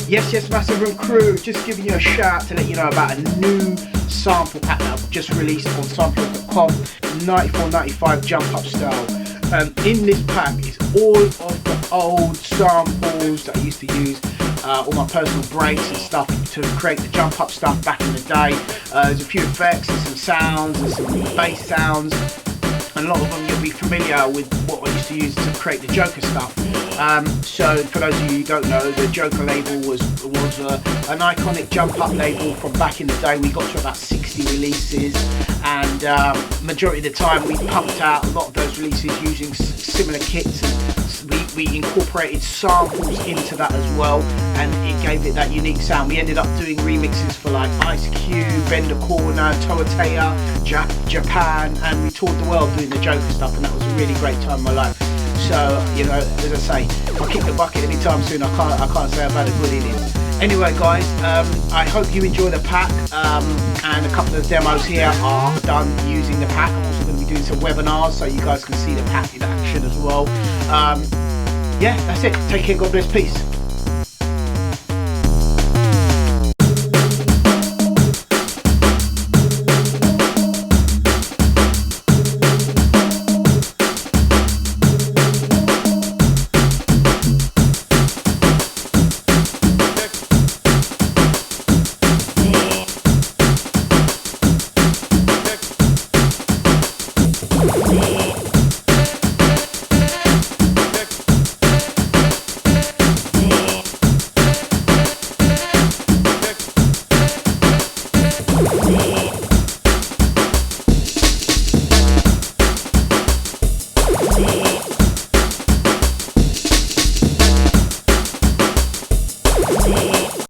Yes, Massive Room crew, just giving you a shout to let you know about a new sample pack that I've just released on sampler.com, 94-95 Jump Up style. In this pack is all of the old samples that I used to use, all my personal breaks and stuff to create the Jump Up stuff back in the day. There's a few effects, there's some sounds, there's some bass sounds, and a lot of them you'll be familiar with what I used to use to create the Joker stuff. So for those of you who don't know, the Joker label was an iconic Jump Up label from back in the day. We got to about 60 releases, and majority of the time we pumped out a lot of those releases using similar kits, and we incorporated samples into that as well, and it gave it that unique sound. We ended up doing remixes for like Ice Cube, Bender Corner, Towateya, Japan, and we toured the world doing the Joker stuff, and that was a really great time in my life. So, you know, as I say, if I kick the bucket anytime soon, I can't say I've had a good innings. Anyway, guys, I hope you enjoy the pack, and a couple of demos here are done using the pack. I'm also going to be doing some webinars so you guys can see the pack in action as well. Yeah, that's it. Take care, God bless, peace. Yeah.